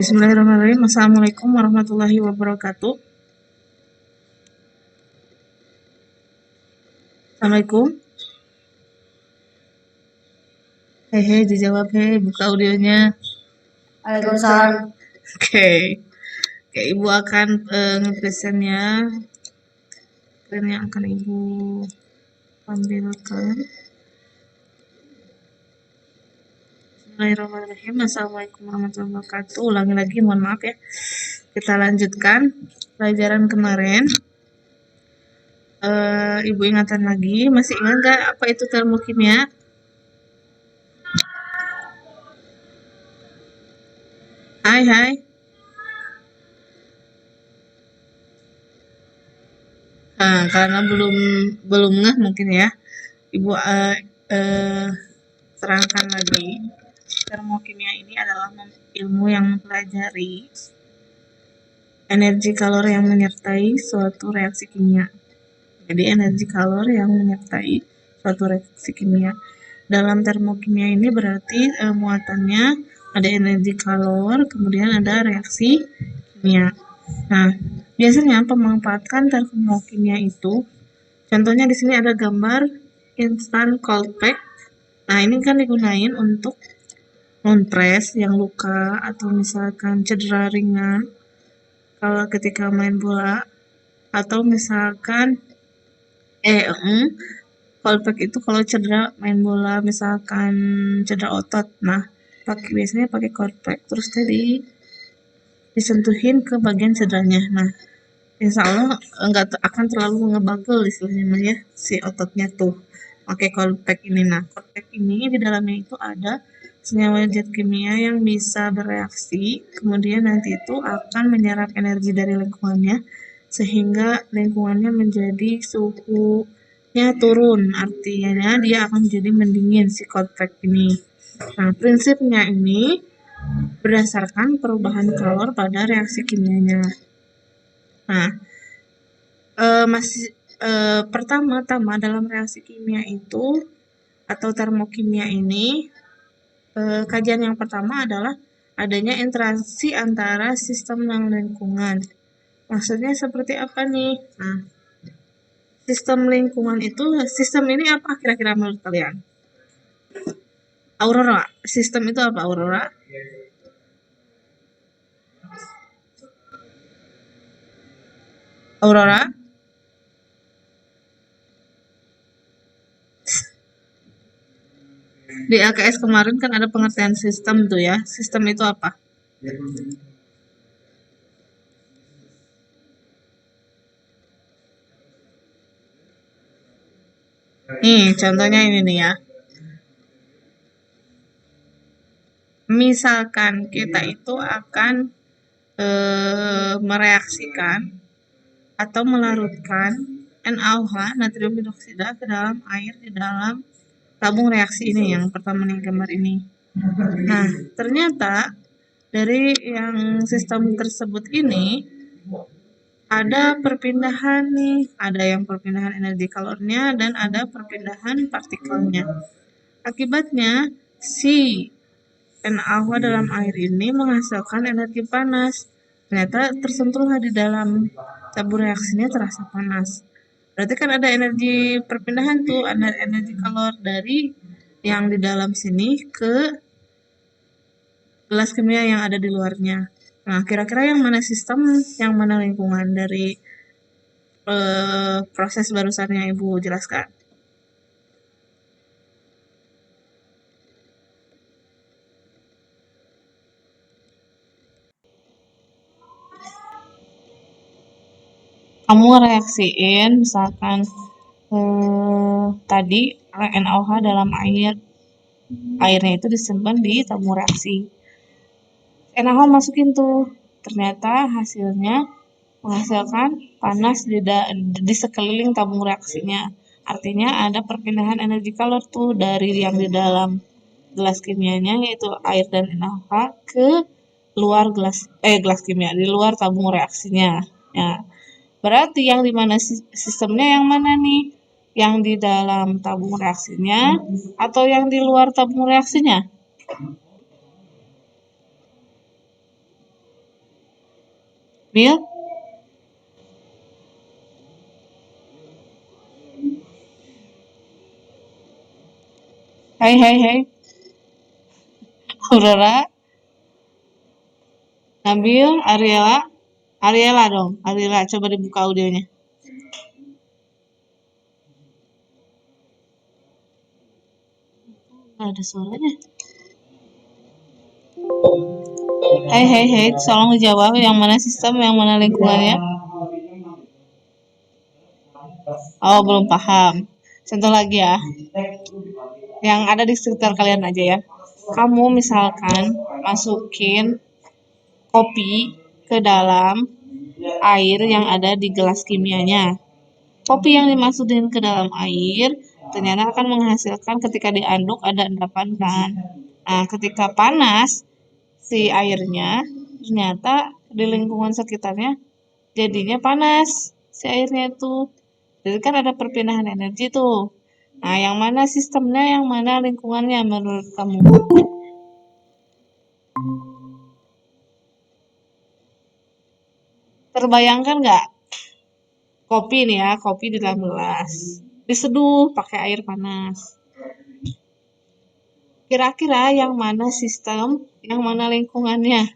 Bismillahirrahmanirrahim. Assalamualaikum warahmatullahi wabarakatuh. Assalamualaikum. Hehe, dijawab hei, buka audionya. Waalaikumsalam. Oke. Oke, Ibu akan ngepresentnya. Screen yang akan Ibu tampilkan. Bismillahirrahmanirrahim. Assalamualaikum warahmatullahi wabarakatuh. Ulangi lagi, mohon maaf ya. Kita lanjutkan pelajaran kemarin. Ibu ingatan lagi, masih ingat nggak apa itu termokimia? Hai. Karena belum ngeh mungkin ya, Ibu terangkan lagi. Termokimia ini adalah ilmu yang mempelajari energi kalor yang menyertai suatu reaksi kimia. Jadi energi kalor yang menyertai suatu reaksi kimia. Dalam termokimia ini berarti muatannya ada energi kalor, kemudian ada reaksi kimia. Nah, biasanya pemanfaatan termokimia itu, contohnya di sini ada gambar instant cold pack. Nah, ini kan digunain untuk non-press yang luka atau misalkan cedera ringan kalau ketika main bola, atau misalkan cold pack itu kalau cedera main bola, misalkan cedera otot. Nah, biasanya pakai cold pack. Terus tadi disentuhin ke bagian cederanya. Nah, insya Allah nggak akan terlalu ngebagel istilahnya ya si ototnya tuh pakai cold pack ini. Nah, cold pack ini di dalamnya itu ada senyawa zat kimia yang bisa bereaksi, kemudian nanti itu akan menyerap energi dari lingkungannya sehingga lingkungannya menjadi suhunya turun, artinya dia akan menjadi mendingin si cold pack ini. Nah, prinsipnya ini berdasarkan perubahan kalor pada reaksi kimianya. Nah, pertama-tama dalam reaksi kimia itu atau termokimia ini, kajian yang pertama adalah adanya interaksi antara sistem dan lingkungan. Maksudnya seperti apa nih? Nah, sistem lingkungan itu, sistem ini apa kira-kira menurut kalian? Aurora. Sistem itu apa, Aurora? Aurora? Di AKS kemarin kan ada pengertian sistem tuh ya. Sistem itu apa? Nih, contohnya ini nih ya. Misalkan kita itu akan mereaksikan atau melarutkan NaOH, natrium hidroksida, ke dalam air di dalam tabung reaksi ini yang pertama nih, gambar ini. Nah, ternyata dari yang sistem tersebut ini ada perpindahan nih, ada yang perpindahan energi kalornya dan ada perpindahan partikelnya. Akibatnya si NaOH dalam air ini menghasilkan energi panas. Ternyata tersentuhlah di dalam tabung reaksinya, terasa panas. Berarti kan ada energi perpindahan tuh, ada energi kalor dari yang di dalam sini ke gelas kimia yang ada di luarnya. Nah, kira-kira yang mana sistem, yang mana lingkungan dari proses barusan yang Ibu jelaskan? Kamu reaksiin misalkan tadi NaOH dalam airnya itu disimpan di tabung reaksi. NaOH masukin tuh, ternyata hasilnya menghasilkan panas di sekeliling tabung reaksinya. Artinya ada perpindahan energi kalor tuh dari yang di dalam gelas kimianya, yaitu air dan NaOH, ke luar gelas kimia, di luar tabung reaksinya. Ya. Berarti yang di mana sistemnya yang mana nih? Yang di dalam tabung reaksinya atau yang di luar tabung reaksinya? Bill? Hai, hai, hai. Aurora, Nabil, Ariela. Ariela dong. Ariela, coba dibuka audionya. Nggak ada suaranya. Hai, hai, hai. Tolong dijawab yang mana sistem, yang mana lingkungannya. Oh, belum paham. Contoh lagi ya. Yang ada di sekitar kalian aja ya. Kamu misalkan masukin kopi ke dalam air yang ada di gelas kimianya. Kopi yang dimasukin ke dalam air ternyata akan menghasilkan ketika diaduk ada endapan kan. Nah, ketika panas si airnya ternyata di lingkungan sekitarnya jadinya panas si airnya itu. Jadi kan ada perpindahan energi tuh. Nah, yang mana sistemnya, yang mana lingkungannya menurut kamu? Terbayangkan nggak? Kopi nih ya, kopi di dalam gelas. Diseduh pakai air panas. Kira-kira yang mana sistem, yang mana lingkungannya?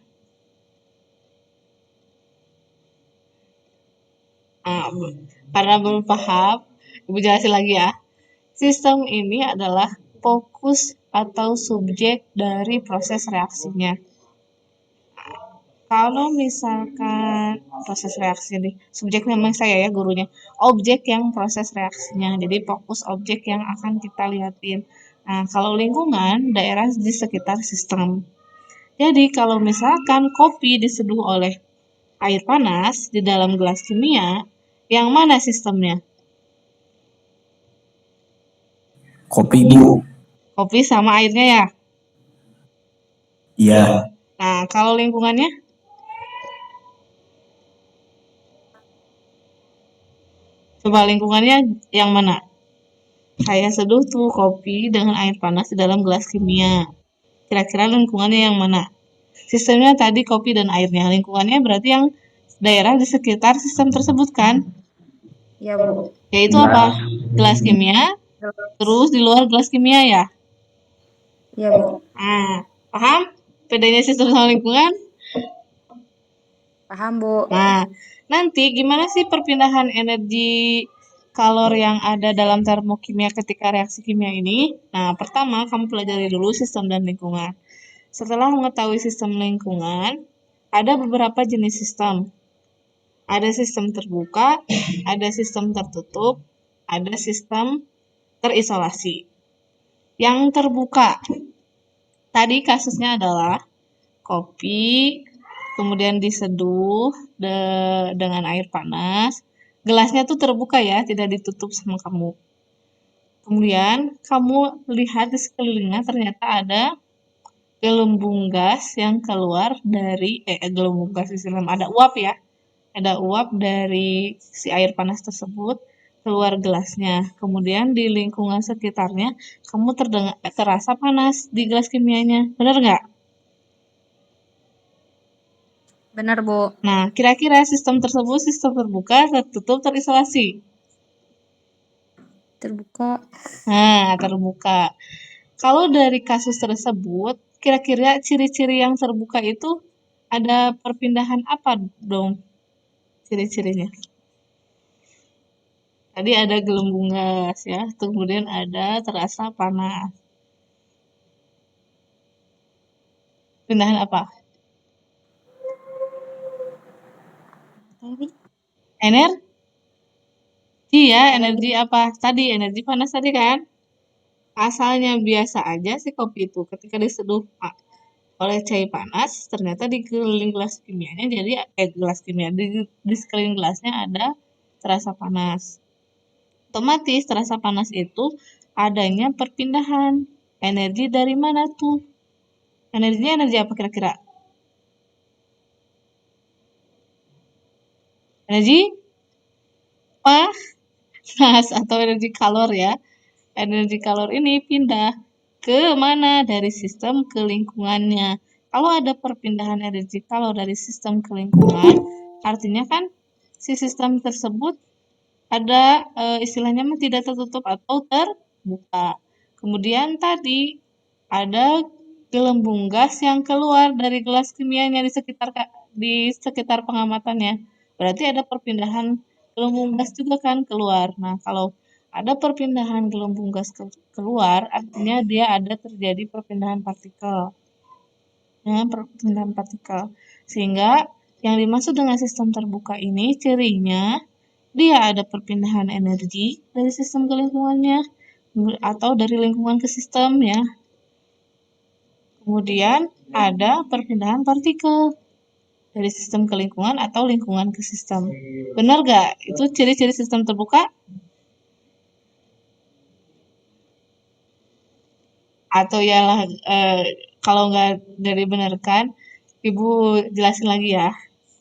Nah, karena belum paham, Ibu jelasin lagi ya. Sistem ini adalah fokus atau subjek dari proses reaksinya. Kalau misalkan proses reaksi nih, subjek memang saya ya gurunya, objek yang proses reaksinya, jadi fokus objek yang akan kita lihatin. Nah, kalau lingkungan, daerah di sekitar sistem. Jadi kalau misalkan kopi diseduh oleh air panas di dalam gelas kimia, yang mana sistemnya? Kopi, Bu. Kopi sama airnya ya? Iya. Nah, kalau lingkungannya? Coba lingkungannya yang mana? Saya seduh tuh kopi dengan air panas di dalam gelas kimia. Kira-kira lingkungannya yang mana? Sistemnya tadi kopi dan airnya. Lingkungannya berarti yang daerah di sekitar sistem tersebut kan? Iya, Bu. Yaitu apa? Gelas kimia, terus di luar gelas kimia ya? Iya, Bu. Nah, paham? Bedanya sistem sama lingkungan? Paham, Bu. Nah, nanti gimana sih perpindahan energi kalor yang ada dalam termokimia ketika reaksi kimia ini? Nah, pertama kamu pelajari dulu sistem dan lingkungan. Setelah mengetahui sistem lingkungan, ada beberapa jenis sistem. Ada sistem terbuka, ada sistem tertutup, ada sistem terisolasi. Yang terbuka, tadi kasusnya adalah kopi, kemudian diseduh dengan air panas. Gelasnya tuh terbuka ya, tidak ditutup sama kamu. Kemudian kamu lihat di sekelilingnya ternyata ada gelembung gas yang keluar dari gelembung gas istilahnya ada uap ya. Ada uap dari si air panas tersebut keluar gelasnya. Kemudian di lingkungan sekitarnya kamu terasa panas di gelas kimianya. Benar nggak? Benar, Bu. Nah, kira-kira sistem tersebut sistem terbuka, tertutup, terisolasi? Terbuka. Nah, terbuka. Kalau dari kasus tersebut, kira-kira ciri-ciri yang terbuka itu ada perpindahan apa dong ciri-cirinya? Tadi ada gelembung gas ya, kemudian ada terasa panas. Pindahan apa? Energi ya, energi apa? Tadi energi panas tadi kan? Asalnya biasa aja sih kopi itu ketika diseduh oleh cai panas, ternyata di keliling gelas kimianya jadi gelas kimia di sekeliling gelasnya ada terasa panas. Otomatis terasa panas itu adanya perpindahan energi dari mana tuh? Energinya energi apa kira-kira? Energi panas atau energi kalor ya. Energi kalor ini pindah ke mana? Dari sistem ke lingkungannya. Kalau ada perpindahan energi kalor dari sistem ke lingkungan, Artinya kan si sistem tersebut ada istilahnya tidak tertutup atau terbuka. Kemudian tadi ada gelembung gas yang keluar dari gelas kimianya di sekitar pengamatannya. Berarti ada perpindahan gelembung gas juga kan keluar. Nah, kalau ada perpindahan gelembung gas keluar, artinya dia ada terjadi perpindahan partikel. Perpindahan partikel. Sehingga yang dimaksud dengan sistem terbuka ini cirinya dia ada perpindahan energi dari sistem ke lingkungannya atau dari lingkungan ke sistem ya. Kemudian ada perpindahan partikel dari sistem ke lingkungan atau lingkungan ke sistem. Benar gak? Itu ciri-ciri sistem terbuka? Atau yalah kalau nggak dari benar kan, Ibu jelasin lagi ya.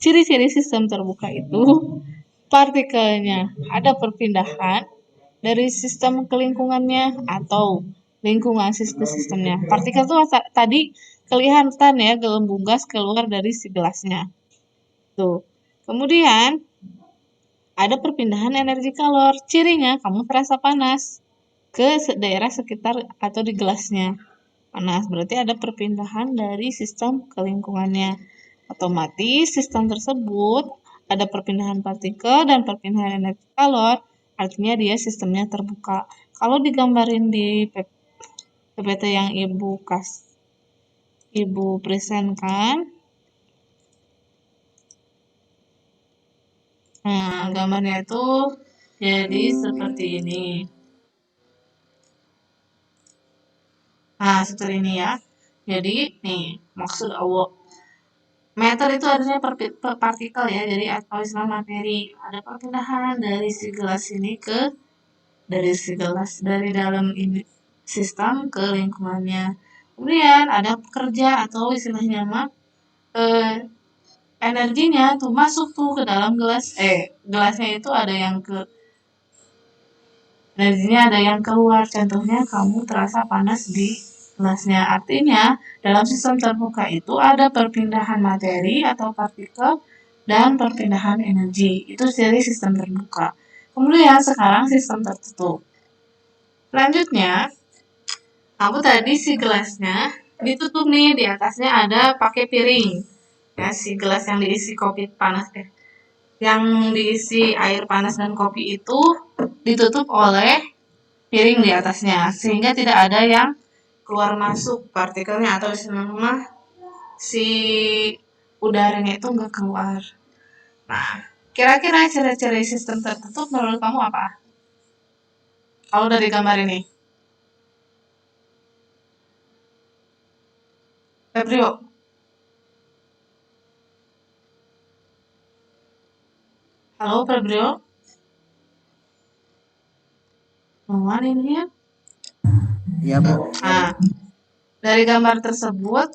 Ciri-ciri sistem terbuka itu partikelnya ada perpindahan dari sistem ke lingkungannya atau lingkungan ke sistemnya. Partikel itu tadi kelihatan ya gelembung gas keluar dari si gelasnya. Tuh. Kemudian ada perpindahan energi kalor. Cirinya kamu terasa panas ke daerah sekitar atau di gelasnya. Panas berarti ada perpindahan dari sistem ke lingkungannya. Otomatis sistem tersebut ada perpindahan partikel dan perpindahan energi kalor, artinya dia sistemnya terbuka. Kalau digambarin di PPT yang Ibu presentkan, nah gambarnya itu jadi seperti ini. Nah, seperti ini ya. Jadi, nih, maksud Allah. Meter itu artinya partikel ya, jadi atau istilah materi. Ada perpindahan dari si gelas ini dari dalam ini sistem ke lingkungannya. Kemudian ada pekerja atau istilahnya mah energinya tuh masuk tuh ke dalam gelasnya itu ada yang energinya ada yang keluar. Contohnya kamu terasa panas di gelasnya. Artinya dalam sistem terbuka itu ada perpindahan materi atau partikel dan perpindahan energi. Itu dari sistem terbuka. Kemudian sekarang sistem tertutup. Selanjutnya, aku tadi si gelasnya ditutup nih, di atasnya ada pakai piring. Ya, si gelas yang diisi kopi panas yang diisi air panas dan kopi itu ditutup oleh piring di atasnya, sehingga tidak ada yang keluar masuk partikelnya atau istilahnya si udaranya itu nggak keluar. Nah, kira-kira ciri-ciri sistem tertutup menurut kamu apa? Kalau dari gambar ini. Febrio. Halo Febrio. Mana ini ya? Iya, Bu. Nah, dari gambar tersebut,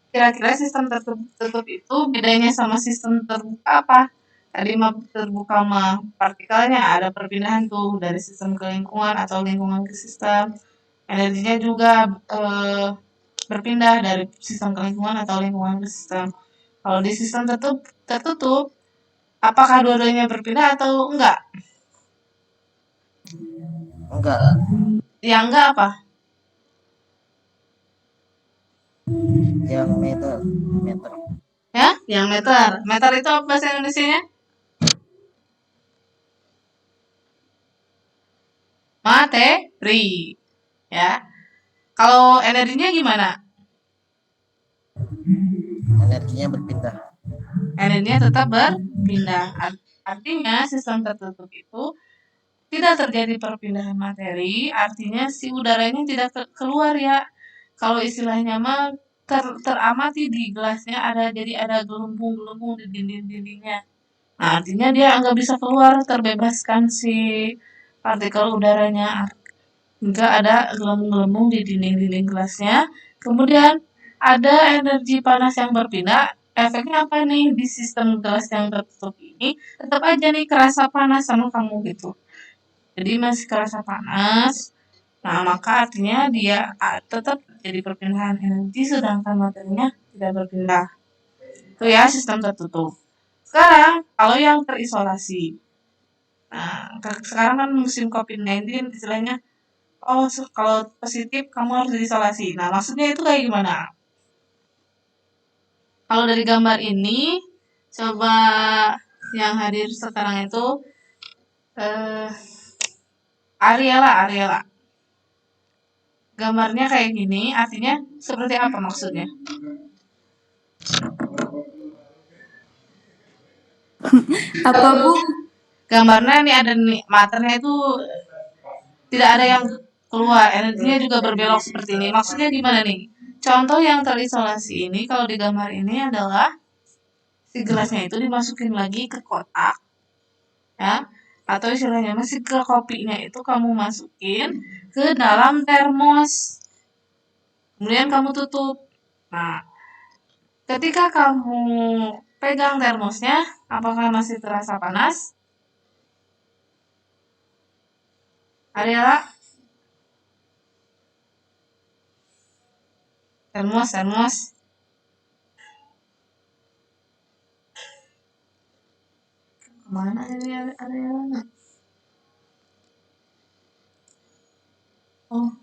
kira-kira sistem tertutup itu bedanya sama sistem terbuka apa? Tadi mah terbuka mah partikelnya ada perpindahan tuh dari sistem ke lingkungan atau lingkungan ke sistem. Energinya juga berpindah dari sistem ke lingkungan atau lingkungan ke sistem. Kalau di sistem tertutup, apakah dua-duanya berpindah atau enggak? Enggak. Yang enggak apa? Yang meter. Meter. Ya, yang meter. Meter itu apa bahasa Indonesianya? Materi. Ya. Kalau energinya gimana? Energinya berpindah. Energinya tetap berpindah. Artinya sistem tertutup itu tidak terjadi perpindahan materi, artinya si udaranya tidak keluar ya. Kalau istilahnya mah teramati di gelasnya jadi ada gelembung-gelembung di dinding-dindingnya. Nah, artinya dia nggak bisa keluar, terbebaskan si partikel udaranya. Hingga ada gelembung-gelembung di dinding-dinding gelasnya. Kemudian ada energi panas yang berpindah. Efeknya apa nih di sistem gelas yang tertutup ini? Tetap aja nih kerasa panas sama kamu gitu. Jadi masih kerasa panas. Nah, maka artinya dia tetap jadi perpindahan energi sedangkan materinya tidak berpindah. Itu ya sistem tertutup. Sekarang kalau yang terisolasi. Nah, sekarang kan musim COVID-19 istilahnya, oh kalau positif kamu harus diisolasi. Nah, maksudnya itu kayak gimana? Kalau dari gambar ini, coba yang hadir sekarang itu eh, Ariela. Gambarnya kayak gini, artinya seperti apa maksudnya? Apa Bu? Gambarnya nih ada nih, maternya itu tidak ada yang keluar, energinya juga berbelok seperti ini. Maksudnya gimana nih? Contoh yang terisolasi ini, kalau di gambar ini adalah si gelasnya itu dimasukin lagi ke kotak, ya, atau istilahnya masih ke kopinya itu kamu masukin ke dalam termos, kemudian kamu tutup. Nah, ketika kamu pegang termosnya, apakah masih terasa panas? Ariela, termos. Kemana ini Ariela? Oh,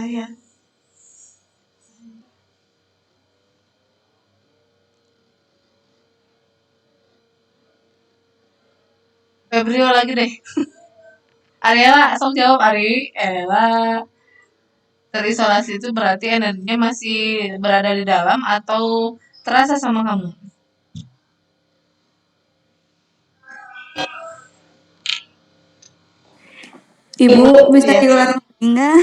iya. Febrio lagi deh. Ariela, sok jawab Ari. Ariela, terisolasi itu berarti energinya masih berada di dalam atau terasa sama kamu? Ibu bisa Iya. diulang lagi enggak?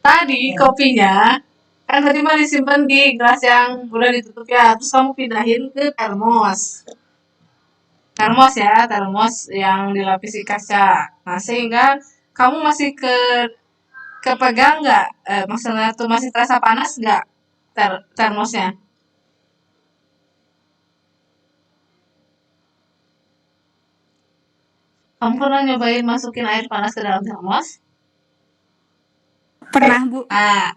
Tadi kopinya kan tadi mah disimpan di gelas yang udah ditutup ya, terus kamu pindahin ke termos. Termos yang dilapisi kaca. Nah, sehingga kamu masih kepegang nggak? Maksudnya tuh masih terasa panas nggak termosnya? Kamu pernah nyobain masukin air panas ke dalam termos? Pernah Bu? Nah,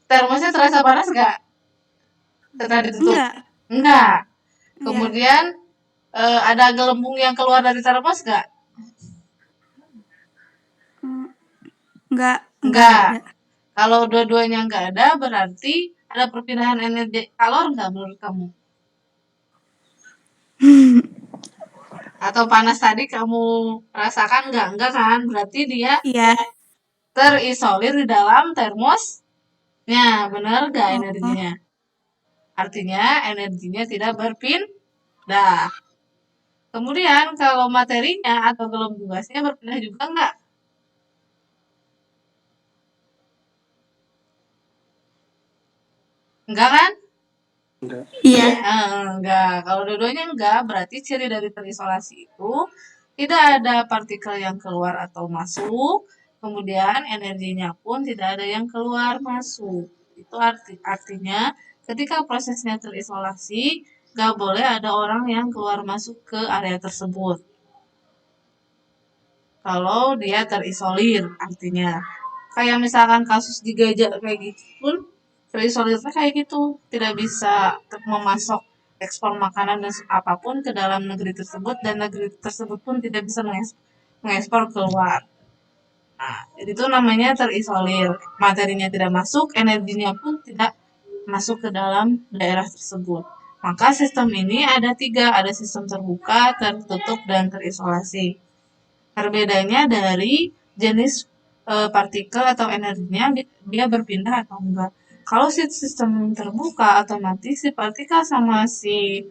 termosnya terasa panas nggak setelah ditutup? Enggak. Enggak. Iya. Kemudian ada gelembung yang keluar dari termos nggak? Enggak Enggak. ada. Kalau dua-duanya nggak ada, berarti ada perpindahan energi kalor nggak menurut kamu? Atau panas tadi kamu rasakan nggak? Enggak kan? Berarti dia Iya. terisolir di dalam termosnya. Bener nggak Oh. energinya? Artinya energinya tidak berpindah. Kemudian kalau materinya atau gelembung gasnya berpindah juga nggak? Enggak kan? Iya. Enggak. Kalau dua-duanya enggak, berarti ciri dari terisolasi itu tidak ada partikel yang keluar atau masuk, kemudian energinya pun tidak ada yang keluar masuk. Itu artinya ketika prosesnya terisolasi, nggak boleh ada orang yang keluar masuk ke area tersebut. Kalau dia terisolir, artinya kayak misalkan kasus di Gaza kayak gitu pun terisolirnya kayak gitu, tidak bisa memasok ekspor makanan dan apapun ke dalam negeri tersebut, dan negeri tersebut pun tidak bisa mengekspor keluar. Nah, jadi itu namanya terisolir, materinya tidak masuk, energinya pun tidak masuk ke dalam daerah tersebut. Maka sistem ini ada tiga, ada sistem terbuka, tertutup, dan terisolasi. Perbedaannya dari jenis partikel atau energinya, dia berpindah atau enggak. Kalau sistem terbuka, otomatis si partikel sama si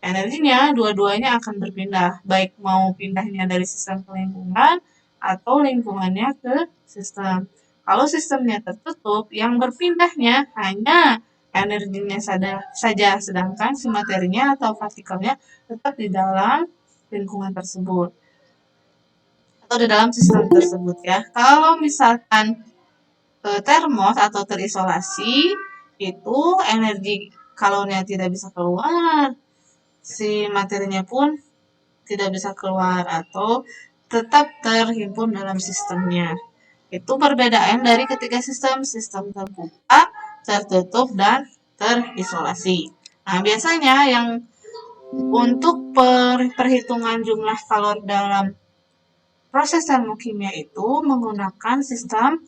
energinya dua-duanya akan berpindah, baik mau pindahnya dari sistem ke lingkungan atau lingkungannya ke sistem. Kalau sistemnya tertutup, yang berpindahnya hanya energinya saja, sedangkan si materinya atau partikelnya tetap di dalam lingkungan tersebut atau di dalam sistem tersebut ya. Kalau misalkan termos atau terisolasi, itu energi kalornya tidak bisa keluar, si materinya pun tidak bisa keluar atau tetap terhimpun dalam sistemnya. Itu perbedaan dari ketiga sistem terbuka, tertutup, dan terisolasi. Nah, biasanya yang untuk perhitungan jumlah kalori dalam proses termokimia itu menggunakan sistem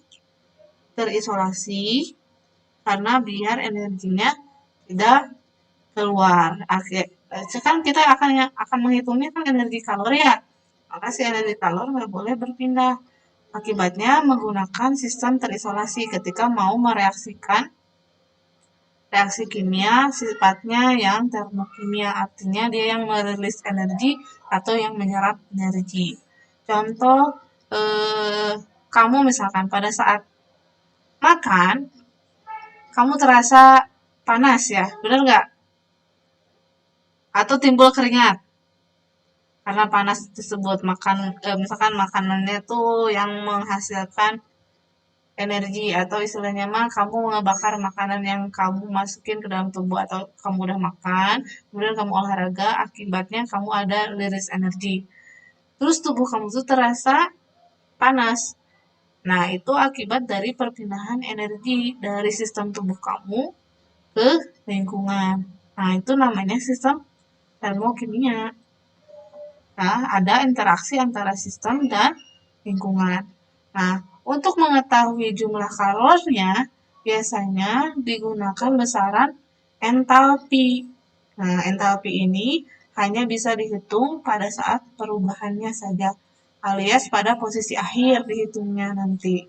terisolasi karena biar energinya tidak keluar. Sekarang kita akan menghitungnya kan energi kalori ya. Maka si energi kalori nggak boleh berpindah. Akibatnya menggunakan sistem terisolasi ketika mau mereaksikan reaksi kimia sifatnya yang termokimia, artinya dia yang merilis energi atau yang menyerap energi. Contoh, kamu misalkan pada saat makan, kamu terasa panas ya, benar nggak? Atau timbul keringat karena panas tersebut. Misalkan makanannya tuh yang menghasilkan energi atau istilahnya mah kamu ngebakar makanan yang kamu masukin ke dalam tubuh atau kamu udah makan, kemudian kamu olahraga, akibatnya kamu ada rilis energi. Terus tubuh kamu tuh terasa panas. Nah, itu akibat dari perpindahan energi dari sistem tubuh kamu ke lingkungan. Nah, itu namanya sistem termokimia. Nah, ada interaksi antara sistem dan lingkungan. Nah, untuk mengetahui jumlah kalorinya, biasanya digunakan besaran entalpi. Nah, entalpi ini hanya bisa dihitung pada saat perubahannya saja, alias pada posisi akhir dihitungnya nanti.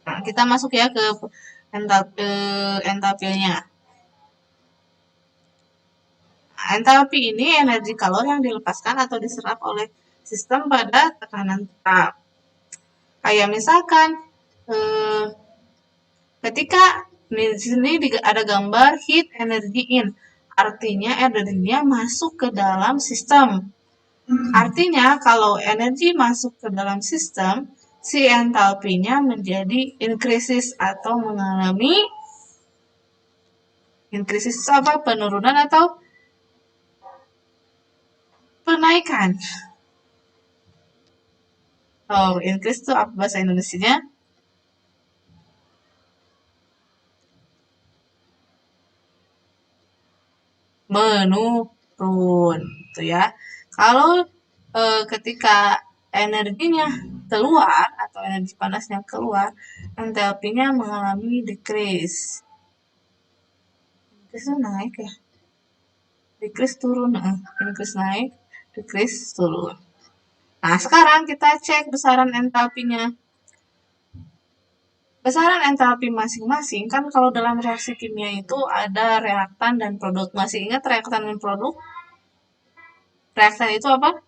Nah, kita masuk ya ke entalpinya. Entalpi ini energi kalori yang dilepaskan atau diserap oleh sistem pada tekanan tetap. Kayak misalkan ketika di sini ada gambar heat energy in, artinya energinya masuk ke dalam sistem. Artinya kalau energi masuk ke dalam sistem, si entalpinya menjadi increases atau mengalami increases apa? Penurunan atau penaikan. Oh, increase itu apa bahasa Indonesianya? Menurun, gitu ya. Kalau ketika energinya keluar atau energi panasnya keluar, entalpinya mengalami decrease. Decrease itu naik ya. Decrease turun, increase naik, decrease turun. Nah, sekarang kita cek besaran entalpinya. Besaran entalpi masing-masing, kan kalau dalam reaksi kimia itu ada reaktan dan produk. Masih ingat reaktan dan produk? Reaktan itu apa?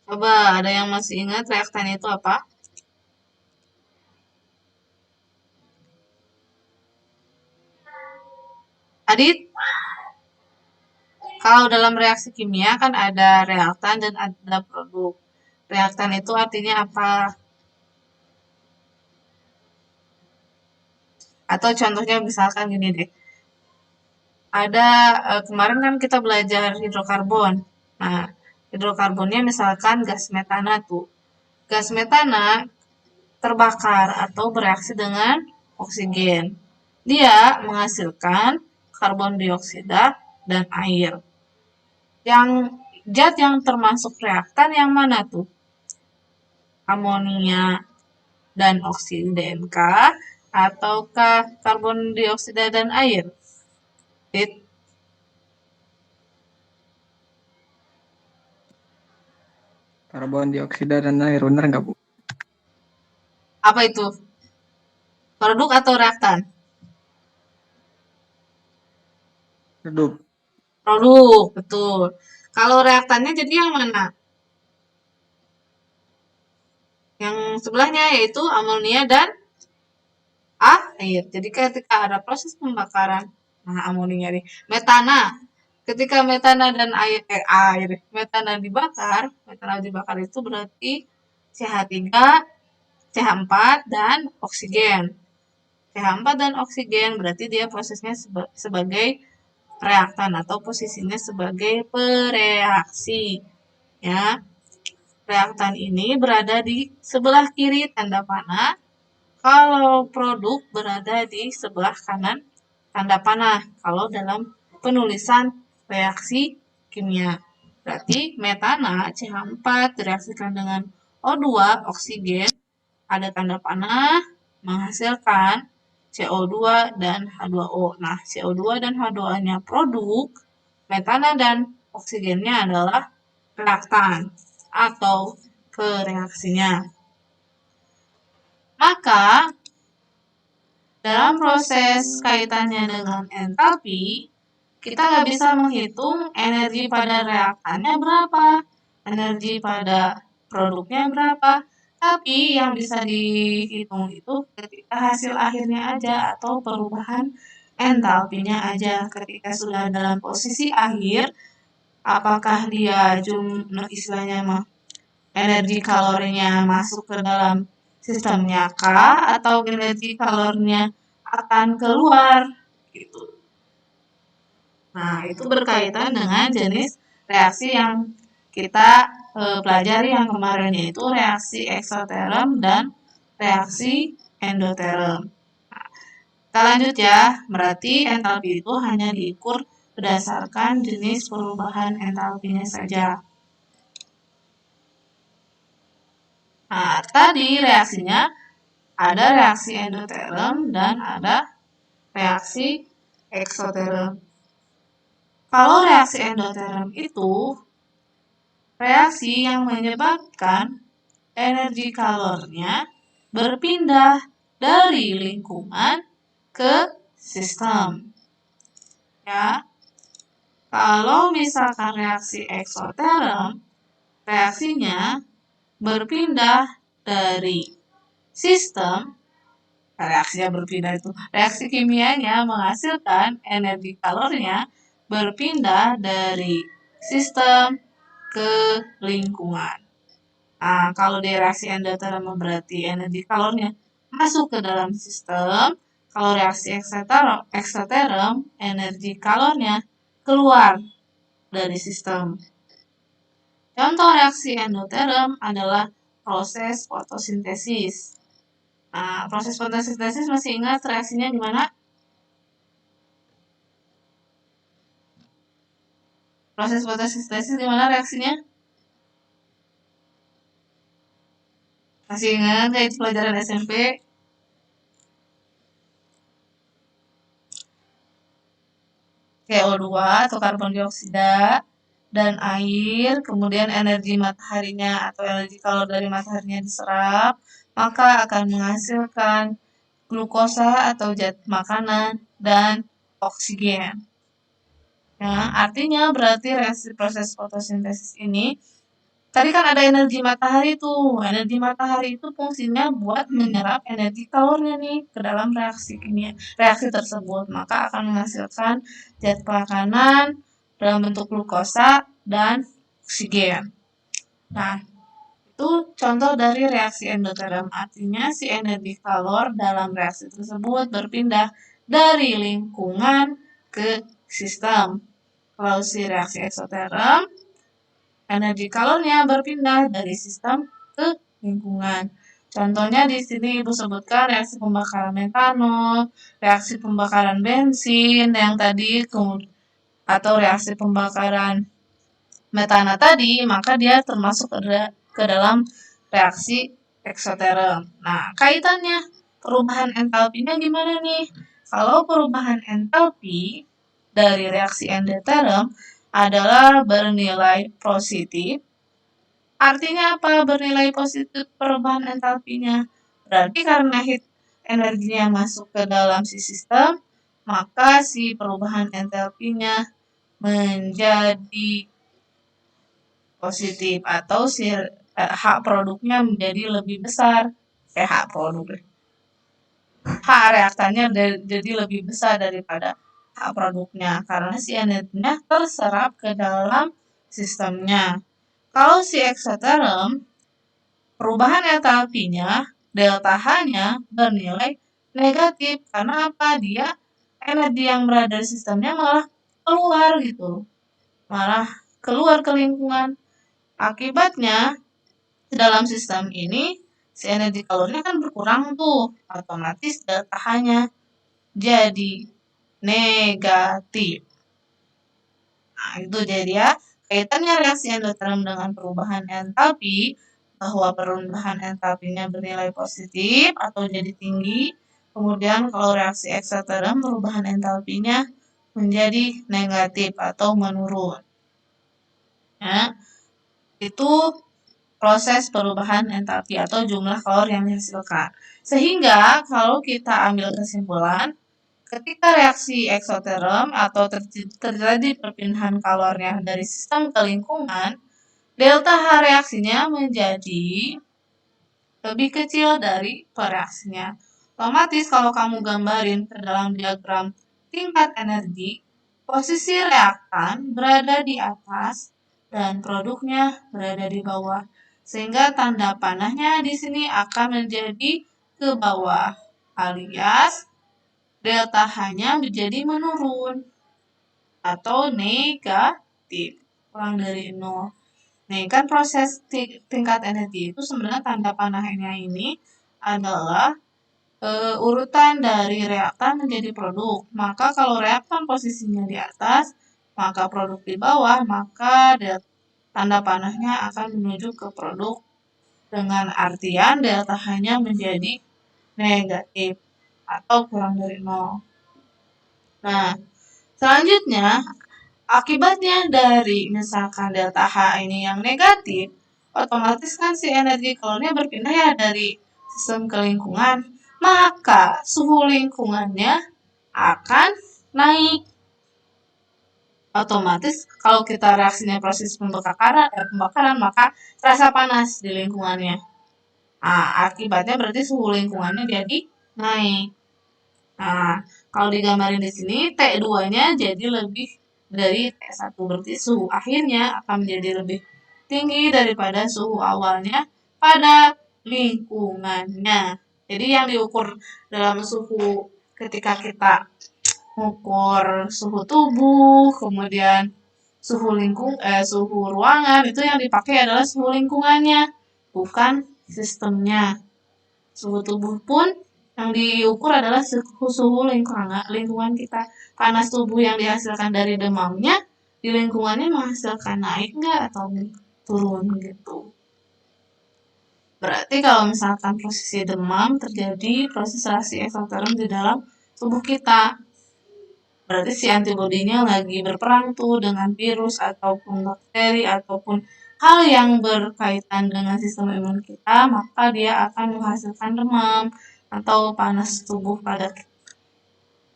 Coba, ada yang masih ingat reaktan itu apa? Adit? Kalau dalam reaksi kimia kan ada reaktan dan ada produk. Reaktan itu artinya apa? Atau contohnya misalkan gini deh. Ada kemarin kan kita belajar hidrokarbon. Nah, hidrokarbonnya misalkan gas metana tuh. Gas metana terbakar atau bereaksi dengan oksigen. Dia menghasilkan karbon dioksida dan air. Yang zat yang termasuk reaktan yang mana tuh? Amonia dan oksigen kah? Ataukah karbon dioksida dan air? Karbon dioksida dan air, benar nggak Bu? Apa itu? Produk atau reaktan? Redup. Produk, betul. Kalau reaktannya jadi yang mana? Yang sebelahnya yaitu amonia dan air. Jadi ketika ada proses pembakaran, nah amonia nih, metana. Ketika metana dan metana dibakar itu berarti CH3, CH4 dan oksigen. CH4 dan oksigen berarti dia prosesnya sebagai reaktan atau posisinya sebagai pereaksi, ya. reaktan ini berada di sebelah kiri tanda panah, kalau produk berada di sebelah kanan tanda panah kalau dalam penulisan reaksi kimia. Berarti metana CH4 direaksikan dengan O2 oksigen, ada tanda panah, menghasilkan CO2 dan H2O. Nah, CO2 dan H2O-nya produk, metana dan oksigennya adalah reaktan atau kereaksinya. Maka, dalam proses kaitannya dengan entalpi, kita nggak bisa menghitung energi pada reaktannya berapa, energi pada produknya berapa, tapi yang bisa dihitung itu ketika hasil akhirnya aja atau perubahan entalpinya aja. Ketika sudah dalam posisi akhir, apakah dia istilahnya mah energi kalorinya masuk ke dalam sistemnya kah atau energi kalorinya akan keluar gitu. Nah, itu berkaitan dengan jenis reaksi yang kita pelajari yang kemarin, yaitu reaksi eksoterm dan reaksi endoterm. Nah, kita lanjut ya, berarti entalpi itu hanya diukur berdasarkan jenis perubahan entalpinya saja. Nah, tadi reaksinya ada reaksi endoterm dan ada reaksi eksoterm. Kalau reaksi endoterm itu reaksi yang menyebabkan energi kalornya berpindah dari lingkungan ke sistem. Ya. Kalau misalkan reaksi eksoterm, reaksinya berpindah dari sistem, reaksinya berpindah itu reaksi kimianya menghasilkan energi kalornya berpindah dari sistem ke lingkungan. Nah, kalau di reaksi endoterm berarti energi kalornya masuk ke dalam sistem. Kalau reaksi eksoterm energi kalornya keluar dari sistem. Contoh reaksi endoterm adalah proses fotosintesis. Nah, proses fotosintesis masih ingat reaksinya gimana? Proses fotosintesis gimana reaksinya? Masih ingat nggak itu pelajaran SMP? CO2 atau karbon dioksida dan air, kemudian energi mataharinya atau energi kalor dari mataharinya diserap, maka akan menghasilkan glukosa atau zat makanan dan oksigen. Ya, artinya berarti reaksi proses fotosintesis ini tadi kan ada energi matahari tuh. Energi matahari itu fungsinya buat menyerap energi kalornya nih ke dalam reaksi kimia, reaksi tersebut. Maka akan menghasilkan zat makanan dalam bentuk glukosa dan oksigen. Nah, itu contoh dari reaksi endoterm. Artinya si energi kalor dalam reaksi tersebut berpindah dari lingkungan ke sistem. Kalau si reaksi eksoterm, energi kalornya berpindah dari sistem ke lingkungan. Contohnya di sini Ibu sebutkan reaksi pembakaran metanol, reaksi pembakaran bensin yang tadi, atau reaksi pembakaran metana tadi, maka dia termasuk ke dalam reaksi eksoterm. Nah, kaitannya perubahan entalpinya gimana nih? Kalau perubahan entalpi dari reaksi endoterm adalah bernilai positif. Artinya apa bernilai positif perubahan entalpinya? Berarti karena heat energinya masuk ke dalam si sistem, maka si perubahan entalpinya menjadi positif atau si hak produknya menjadi lebih besar. Hak produk. Hak reaktannya jadi lebih besar daripada hak produknya karena si energinya terserap ke dalam sistemnya. Kalau si eksoterm, perubahan entalpinya delta H-nya bernilai negatif karena apa? Dia energi yang berada di sistemnya malah keluar gitu. Malah keluar ke lingkungan. Akibatnya dalam sistem ini si energi kalornya kan berkurang tuh, otomatis delta H-nya jadi negatif. Nah, itu jadi ya kaitannya reaksi endoterm dengan perubahan entalpi, bahwa perubahan entalpinya bernilai positif atau jadi tinggi. Kemudian kalau reaksi eksoterm perubahan entalpinya menjadi negatif atau menurun. Ya, itu proses perubahan entalpi atau jumlah kalor yang dihasilkan. Sehingga kalau kita ambil kesimpulan, ketika reaksi eksoterm atau terjadi perpindahan kalornya dari sistem ke lingkungan, delta H reaksinya menjadi lebih kecil dari pereaksinya. Otomatis kalau kamu gambarin ke dalam diagram tingkat energi, posisi reaktan berada di atas dan produknya berada di bawah. Sehingga tanda panahnya di sini akan menjadi ke bawah, alias delta H-nya menjadi menurun atau negatif, kurang dari 0. Nih, kan proses tingkat energi itu sebenarnya tanda panahnya ini adalah urutan dari reaktan menjadi produk. Maka kalau reaktan posisinya di atas, maka produk di bawah, maka tanda panahnya akan menuju ke produk dengan artian delta H-nya menjadi negatif atau kurang dari 0. Nah, selanjutnya akibatnya dari misalkan delta H ini yang negatif, otomatis kan si energi kalornya berpindah ya dari sistem ke lingkungan, maka suhu lingkungannya akan naik. Otomatis kalau kita reaksinya proses pembakaran maka terasa panas di lingkungannya. Nah, akibatnya berarti suhu lingkungannya jadi naik. Nah, kalau digambarin di sini T2-nya jadi lebih dari T1, berarti suhu akhirnya akan menjadi lebih tinggi daripada suhu awalnya pada lingkungannya. Jadi yang diukur dalam suhu ketika kita mengukur suhu tubuh, kemudian suhu ruangan, itu yang dipakai adalah suhu lingkungannya, bukan sistemnya. Suhu tubuh pun yang diukur adalah suhu lingkungan kita. Panas tubuh yang dihasilkan dari demamnya di lingkungannya menghasilkan naik nggak atau turun gitu. Berarti kalau misalkan posisi demam terjadi proses reaksi eksoterm di dalam tubuh kita. Berarti si antibodinya lagi berperang tuh dengan virus ataupun bakteri ataupun hal yang berkaitan dengan sistem imun kita, maka dia akan menghasilkan demam atau panas tubuh pada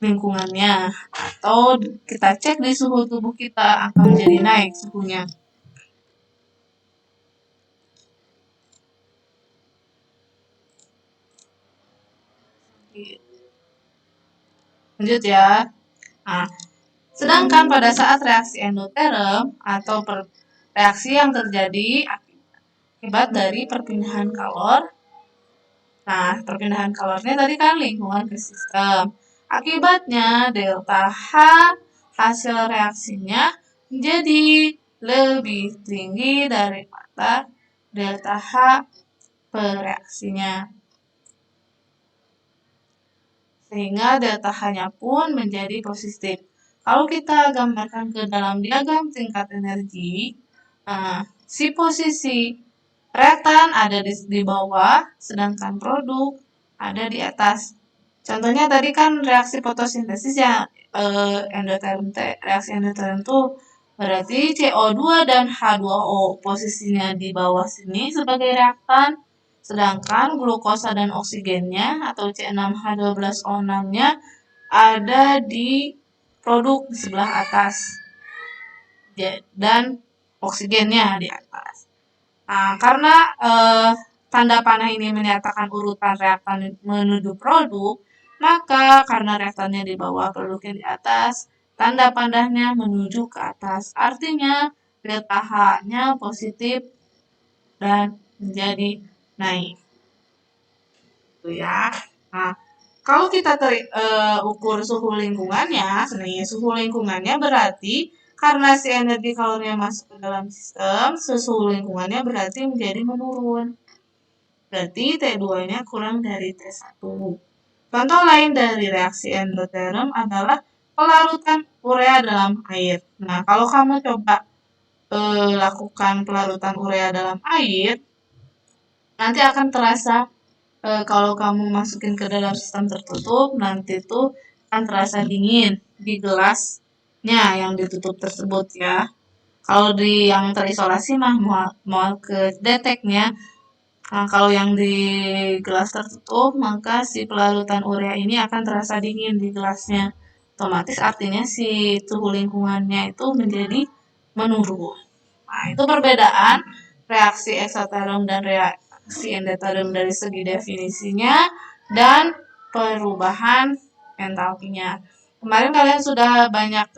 lingkungannya. Atau kita cek di suhu tubuh kita akan menjadi naik suhunya. Lanjut ya. Nah, sedangkan pada saat reaksi endoterm atau reaksi yang terjadi akibat dari perpindahan kalor. Nah, perpindahan kalornya tadi kan lingkungan ke sistem. Akibatnya delta H hasil reaksinya menjadi lebih tinggi daripada delta H pereaksinya. Sehingga delta H-nya pun menjadi positif. Kalau kita gambarkan ke dalam diagram tingkat energi, si posisi reaktan ada di bawah, sedangkan produk ada di atas. Contohnya tadi kan reaksi fotosintesis ya, reaksi endoterm itu berarti CO2 dan H2O posisinya di bawah sini sebagai reaktan, sedangkan glukosa dan oksigennya atau C6H12O6-nya ada di produk di sebelah atas dan oksigennya di atas. Nah, karena tanda panah ini menyatakan urutan reaktan menuju produk, maka karena reaktannya di bawah, produknya di atas, tanda panahnya menuju ke atas. Artinya delta H-nya positif dan menjadi naik. Itu ya. Nah, kalau kita ukur suhu lingkungannya, suhu lingkungannya berarti Karena si energi kalornya masuk ke dalam sistem, suhu lingkungannya berarti menjadi menurun. Berarti T2-nya kurang dari T1. Contoh lain dari reaksi endoterm adalah pelarutan urea dalam air. Nah, kalau kamu coba lakukan pelarutan urea dalam air, nanti akan terasa kalau kamu masukin ke dalam sistem tertutup, nanti tuh akan terasa dingin di gelasnya yang ditutup tersebut ya. Kalau di yang terisolasi mah mau ke deteknya. Nah, kalau yang di gelas tertutup, maka si pelarutan urea ini akan terasa dingin di gelasnya. Otomatis artinya si suhu lingkungannya itu menjadi menurun. Nah, itu perbedaan reaksi eksoterm dan reaksi endoterm dari segi definisinya dan perubahan entalpinya. Kemarin kalian sudah banyak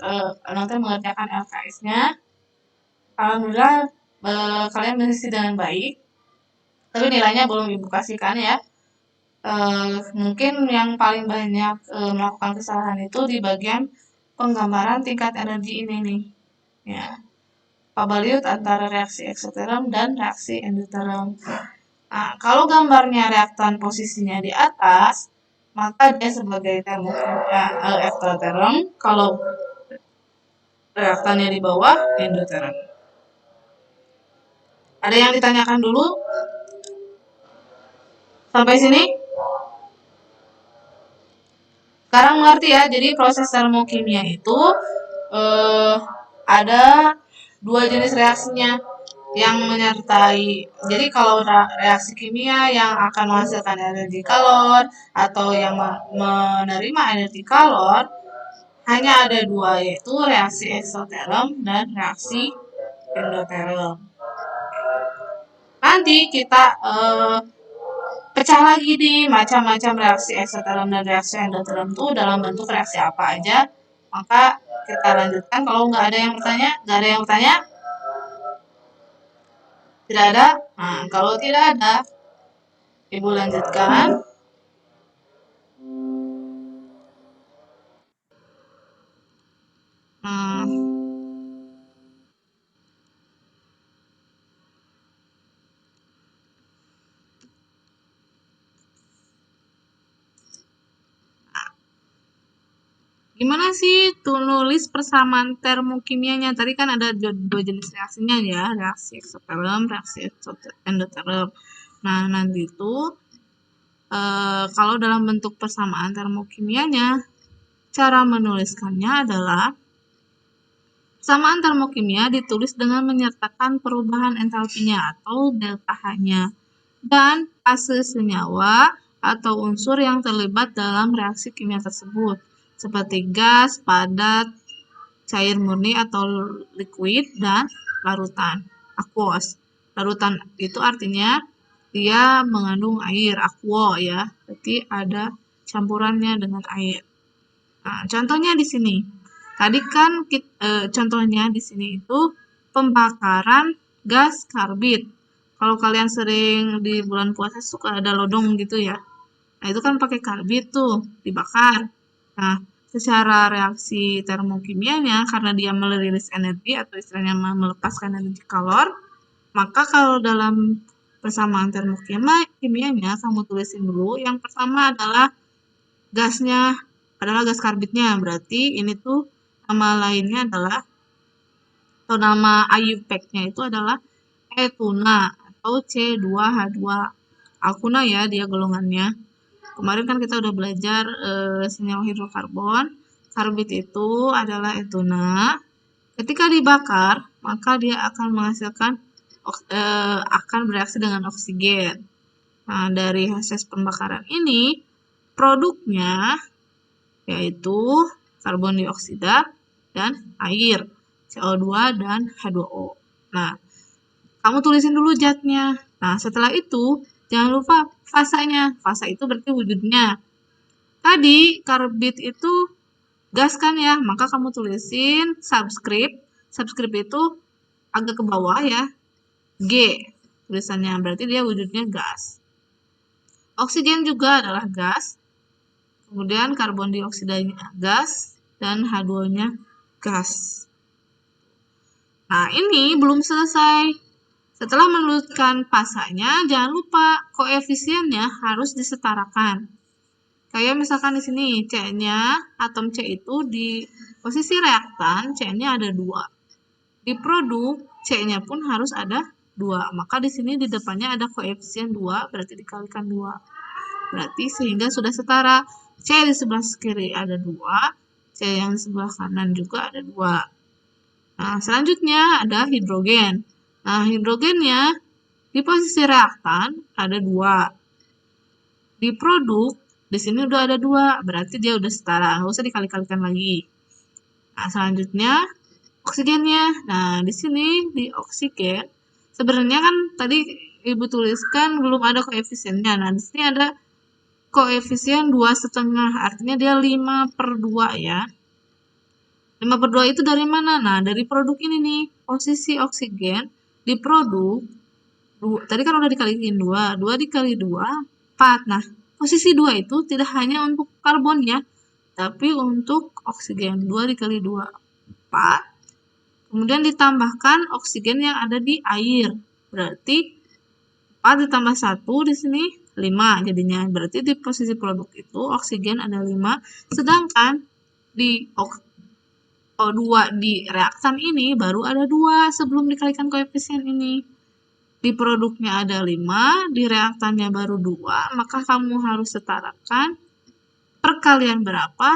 nanti mengerjakan LKS-nya. Alhamdulillah kalian mengisi dengan baik. Tapi nilainya belum dibukasikan ya. Mungkin yang paling banyak melakukan kesalahan itu di bagian penggambaran tingkat energi ini nih. Ya. Pabaliut antara reaksi eksoterm dan reaksi endoterm. Nah, kalau gambarnya reaktan posisinya di atas, maka dia sebagai termokimia eksoterm. Kalau reaktannya di bawah, endoterm. Ada yang ditanyakan dulu? Sampai sini? Sekarang mengerti ya, jadi proses termokimia itu ada dua jenis reaksinya yang menyertai. Jadi kalau reaksi kimia yang akan menghasilkan energi kalor atau yang menerima energi kalor, hanya ada dua, yaitu reaksi eksoterm dan reaksi endoterm. Nanti kita pecah lagi nih macam-macam reaksi eksoterm dan reaksi endoterm itu dalam bentuk reaksi apa aja. Maka kita lanjutkan. Kalau nggak ada yang bertanya, tidak ada. Nah, kalau tidak ada, Ibu lanjutkan. Gimana sih tuh nulis persamaan termokimianya? Tadi kan ada dua jenis reaksinya ya, reaksi eksoterm, reaksi endoterm. Nah, nanti itu kalau dalam bentuk persamaan termokimianya, cara menuliskannya adalah persamaan termokimia ditulis dengan menyertakan perubahan entalpinya atau delta H-nya dan fase senyawa atau unsur yang terlibat dalam reaksi kimia tersebut, seperti gas, padat, cair murni atau liquid, dan larutan, aqueous. Larutan itu artinya dia mengandung air, aquo ya, berarti ada campurannya dengan air. Nah, contohnya di sini. Tadi kan contohnya di sini itu pembakaran gas karbit. Kalau kalian sering di bulan puasa suka ada lodong gitu ya. Nah, itu kan pakai karbit tuh, dibakar. Nah, secara reaksi termokimianya, karena dia merilis energi atau istilahnya melepaskan energi kalor, maka kalau dalam persamaan termokimianya, kamu tulisin dulu. Yang pertama adalah gasnya, adalah gas karbitnya. Berarti ini tuh nama lainnya adalah, atau nama IUPAC-nya itu adalah etuna atau C2H2 alkuna ya dia golongannya. Kemarin kan kita udah belajar senyawa hidrokarbon. Karbit itu adalah etuna. Ketika dibakar, maka dia akan menghasilkan akan bereaksi dengan oksigen. Nah, dari hasil pembakaran ini, produknya yaitu karbon dioksida dan air, CO2 dan H2O. Nah, kamu tulisin dulu zatnya. Nah, setelah itu, jangan lupa fasanya. Fasa itu berarti wujudnya. Tadi, karbit itu gas kan ya, maka kamu tulisin subscript. Subscript itu agak ke bawah ya, G tulisannya, berarti dia wujudnya gas. Oksigen juga adalah gas. Kemudian karbon dioksidanya gas dan H2-nya gas. Nah, ini belum selesai. Setelah menuliskan pasanya, jangan lupa koefisiennya harus disetarakan. Kayak misalkan di sini C-nya, atom C itu di posisi reaktan, C-nya ada 2. Di produk, C-nya pun harus ada 2. Maka di sini di depannya ada koefisien 2, berarti dikalikan 2. Berarti sehingga sudah setara. C di sebelah kiri ada 2, C yang di sebelah kanan juga ada 2. Nah, selanjutnya ada hidrogen. Nah, hidrogennya di posisi reaktan ada 2. Di produk, di sini udah ada 2, berarti dia udah setara, nggak usah dikali-kalikan lagi. Nah, selanjutnya oksigennya. Nah, di sini di oksigen, sebenarnya kan tadi Ibu tuliskan belum ada koefisiennya. Nah, di sini ada koefisien 2,5, artinya dia 5/2 ya. 5/2 itu dari mana? Nah, dari produk ini nih, posisi oksigen di produk, tadi kan udah dikaliin 2, 2 dikali 2, 4. Nah, posisi 2 itu tidak hanya untuk karbon ya, tapi untuk oksigen. 2 dikali 2, 4. Kemudian ditambahkan oksigen yang ada di air. Berarti 4 ditambah 1 di sini 5 jadinya. Berarti di posisi produk itu oksigen ada 5, sedangkan di O2 di reaktan ini baru ada 2 sebelum dikalikan koefisien ini. Di produknya ada 5, di reaktannya baru 2, maka kamu harus setarakan perkalian berapa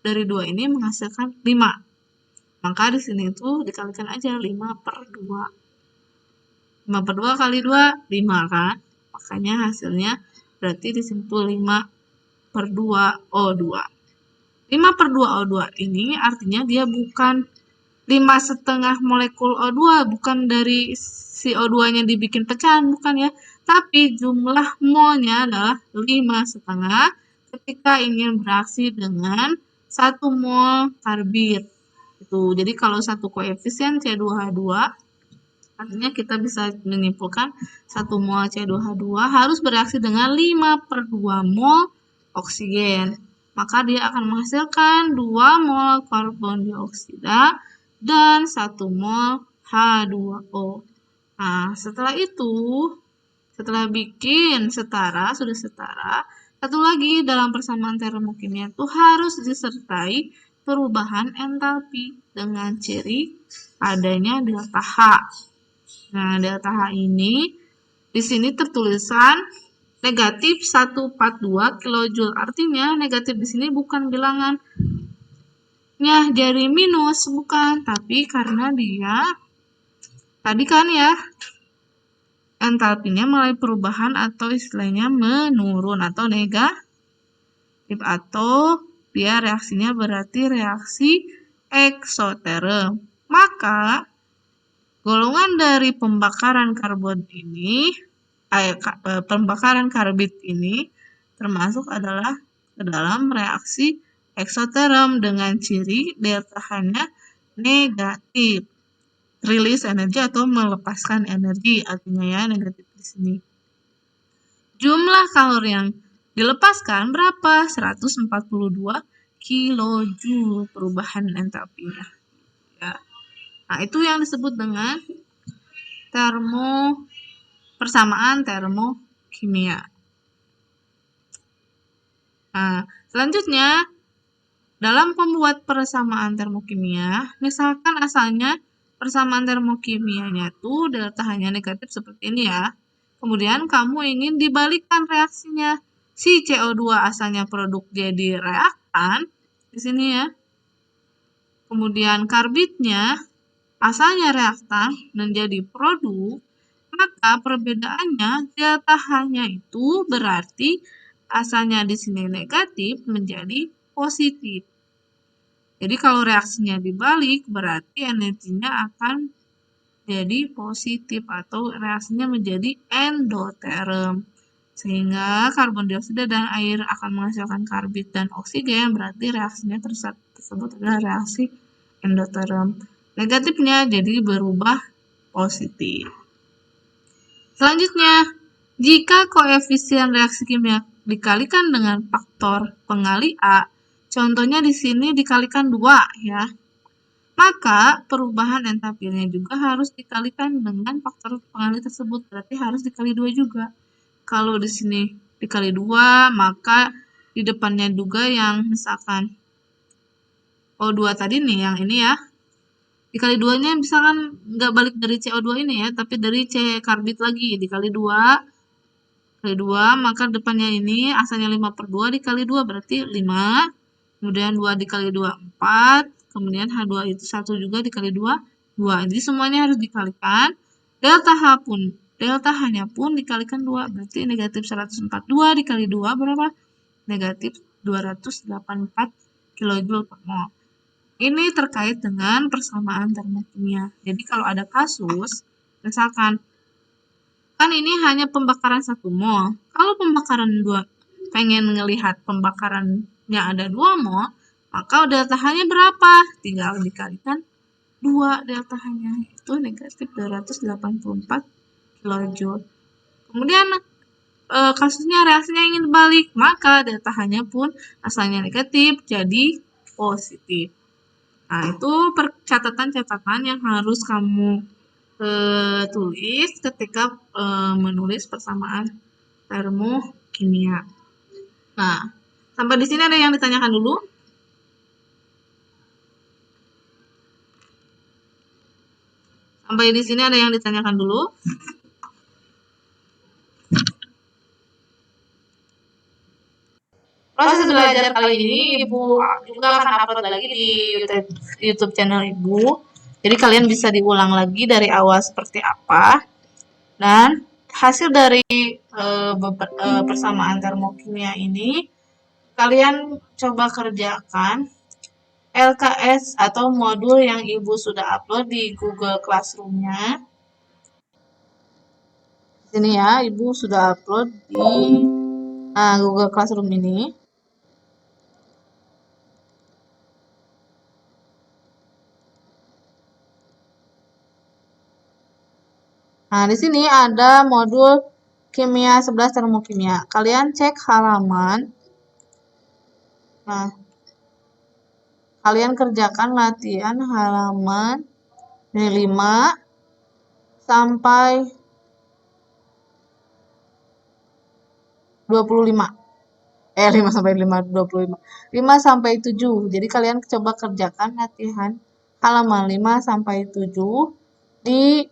dari 2 ini menghasilkan 5. Maka di sini itu dikalikan aja 5/2. 5/2 kali 2, 5 kan? Makanya hasilnya berarti di sini tuh 5/2 O2. 5/2 O2 ini artinya dia bukan 5,5 molekul O2, bukan dari si O2-nya dibikin pecahan, bukan ya. Tapi jumlah molnya adalah 5,5 ketika ingin bereaksi dengan 1 mol karbit. Itu. Jadi kalau satu koefisien C2H2, artinya kita bisa menyimpulkan 1 mol C2H2 harus bereaksi dengan 5/2 mol oksigen. Maka dia akan menghasilkan 2 mol karbon dioksida dan 1 mol H2O. Nah, setelah itu, setelah bikin setara, sudah setara, satu lagi dalam persamaan termokimia itu harus disertai perubahan entalpi dengan ciri adanya delta H. Nah, delta H ini di sini tertulisan negatif 142 kJ. Artinya negatif di sini bukan bilangannya jadi minus, bukan, tapi karena dia tadi kan ya entalpinya mulai perubahan atau istilahnya menurun atau negatif, atau dia reaksinya berarti reaksi eksoterm. Maka golongan dari pembakaran karbon ini pembakaran karbit ini termasuk adalah ke dalam reaksi eksoterm dengan ciri delta H-nya negatif. Rilis energi atau melepaskan energi, artinya ya negatif di sini. Jumlah kalori yang dilepaskan berapa? 142 kilojoule perubahan entalpinya. Ya. Nah, itu yang disebut dengan persamaan termokimia. Nah, selanjutnya dalam pembuat persamaan termokimia, misalkan asalnya persamaan termokimianya itu delta H-nya negatif seperti ini ya. Kemudian kamu ingin dibalikkan reaksinya. Si CO2 asalnya produk jadi reaktan di sini ya. Kemudian karbitnya asalnya reaktan dan jadi produk. Maka perbedaannya delta H-nya itu berarti asalnya di sini negatif menjadi positif. Jadi kalau reaksinya dibalik berarti energinya akan jadi positif atau reaksinya menjadi endoterm. Sehingga karbon dioksida dan air akan menghasilkan karbit dan oksigen, berarti reaksinya tersebut adalah reaksi endoterm. Negatifnya jadi berubah positif. Selanjutnya, jika koefisien reaksi kimia dikalikan dengan faktor pengali A, contohnya di sini dikalikan 2 ya. Maka perubahan entalpinya juga harus dikalikan dengan faktor pengali tersebut, berarti harus dikali 2 juga. Kalau di sini dikali 2, maka di depannya juga yang misalkan O2 tadi nih, yang ini ya, dikali 2-nya misalkan nggak balik dari CO2 ini ya, tapi dari C karbit lagi, dikali 2, kali 2, maka depannya ini asalnya 5/2 dikali 2, berarti 5, kemudian 2 dikali 2, 4, kemudian H2 itu 1 juga dikali 2, 2. Jadi semuanya harus dikalikan, delta H-nya pun dikalikan 2, berarti negatif 104. 2 dikali 2 berapa? Negatif 284 kJ per mol. Ini terkait dengan persamaan termokimia. Jadi kalau ada kasus, misalkan, kan ini hanya pembakaran 1 mol. Kalau pembakaran 2, pengen ngelihat pembakarannya ada 2 mol, maka delta H-nya berapa? Tinggal dikalikan 2 delta H-nya, itu negatif 284 kJ. Kemudian kasusnya reaksinya ingin balik, maka delta H-nya pun asalnya negatif jadi positif. Nah, itu catatan-catatan yang harus kamu tulis ketika menulis persamaan termokimia. Nah, sampai di sini ada yang ditanyakan dulu? Sampai di sini ada yang ditanyakan dulu? Proses belajar kali ini Ibu juga akan upload lagi di YouTube channel Ibu. Jadi kalian bisa diulang lagi dari awal seperti apa. Dan hasil dari persamaan termokimia ini kalian coba kerjakan LKS atau modul yang Ibu sudah upload di Google Classroom-nya. Sini ya, Ibu sudah upload di Google Classroom ini. Nah, di sini ada modul kimia 11 termokimia. Kalian cek halaman. Nah, kalian kerjakan latihan halaman 5 sampai 25. 5 sampai 5, 25. 5 sampai 7. Jadi kalian coba kerjakan latihan halaman 5 sampai 7 di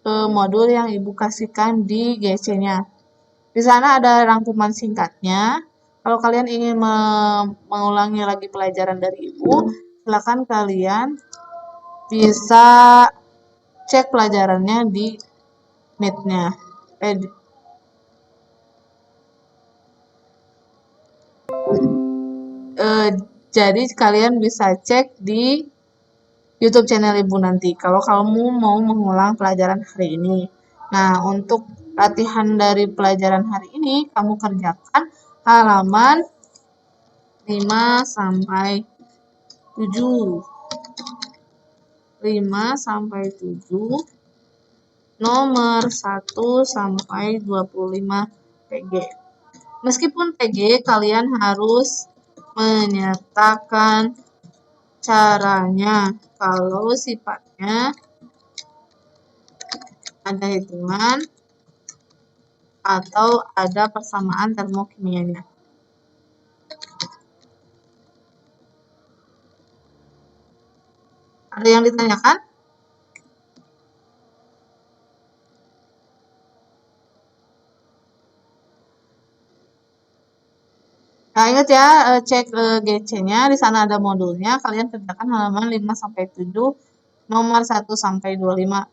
modul yang Ibu kasihkan di GC-nya. Di sana ada rangkuman singkatnya. Kalau kalian ingin mengulangi lagi pelajaran dari Ibu, silakan kalian bisa cek pelajarannya di Meet-nya. Jadi kalian bisa cek di YouTube channel Ibu nanti kalau kamu mau mengulang pelajaran hari ini. Nah, untuk latihan dari pelajaran hari ini kamu kerjakan halaman 5 sampai 7. 5 sampai 7 nomor 1 sampai 25 PG. Meskipun PG kalian harus menyertakan caranya kalau sifatnya ada hitungan atau ada persamaan termokimianya. Ada yang ditanyakan? Nah, ingat ya, cek GC-nya, di sana ada modulnya, kalian kerjakan halaman 5 sampai 7, nomor 1 sampai 25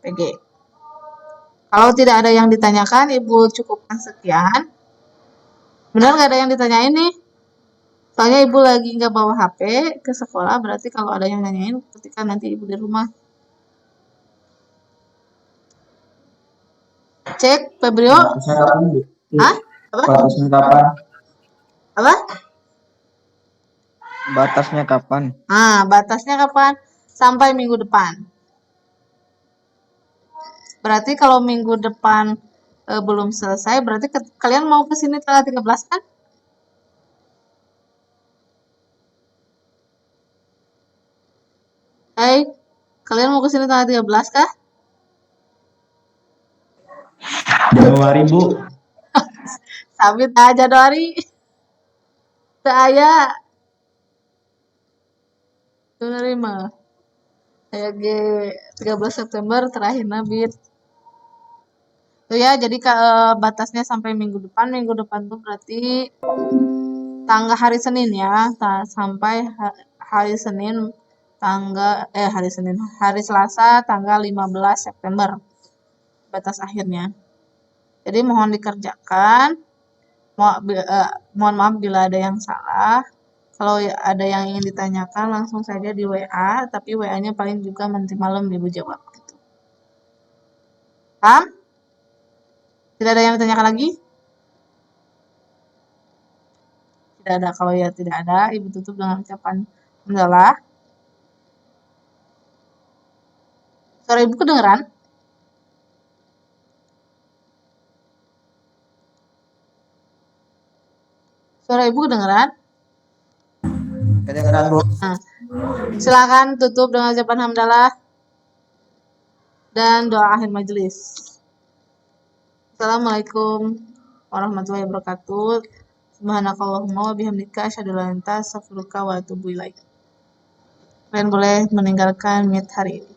PG. Kalau tidak ada yang ditanyakan, Ibu cukupkan sekian. Benar nggak ada yang ditanyain nih? Soalnya Ibu lagi nggak bawa HP ke sekolah, berarti kalau ada yang nanyain ketika nanti Ibu di rumah. Cek, Febrio. Hah? Apa? Batasnya kapan? Apa? Batasnya kapan? Batasnya kapan? Sampai minggu depan. Berarti kalau minggu depan belum selesai, berarti kalian mau ke sini tanggal 13 kan? Hai, kalian mau kesini tanggal 13 kah? Januari, Bu. Sabit aja Januari. Saya Januari mah. Kayak 13 September terakhir nabit. Tuh ya, jadi batasnya sampai minggu depan. Minggu depan tuh berarti tanggal hari Senin ya, sampai hari Senin hari Selasa tanggal 15 September batas akhirnya. Jadi mohon dikerjakan. Mohon maaf bila ada yang salah. Kalau ada yang ingin ditanyakan langsung saja di WA, tapi WA-nya paling juga nanti malam Ibu jawab. Gitu. Paham? Tidak ada yang ditanyakan lagi? Tidak ada. Kalau ya tidak ada, Ibu tutup dengan ucapan hamdalah. Suara Ibu kedengeran? Suara Ibu kedengeran? Kedengeran, Bu. Nah, silakan tutup dengan ucapan hamdalah dan doa akhir majelis. Assalamualaikum warahmatullahi wabarakatuh. Subhanakallahumma wa bihamdika asyhadu an la ilaha illa anta astaghfiruka wa atubu ilaik. Kalian boleh meninggalkan meet hari ini.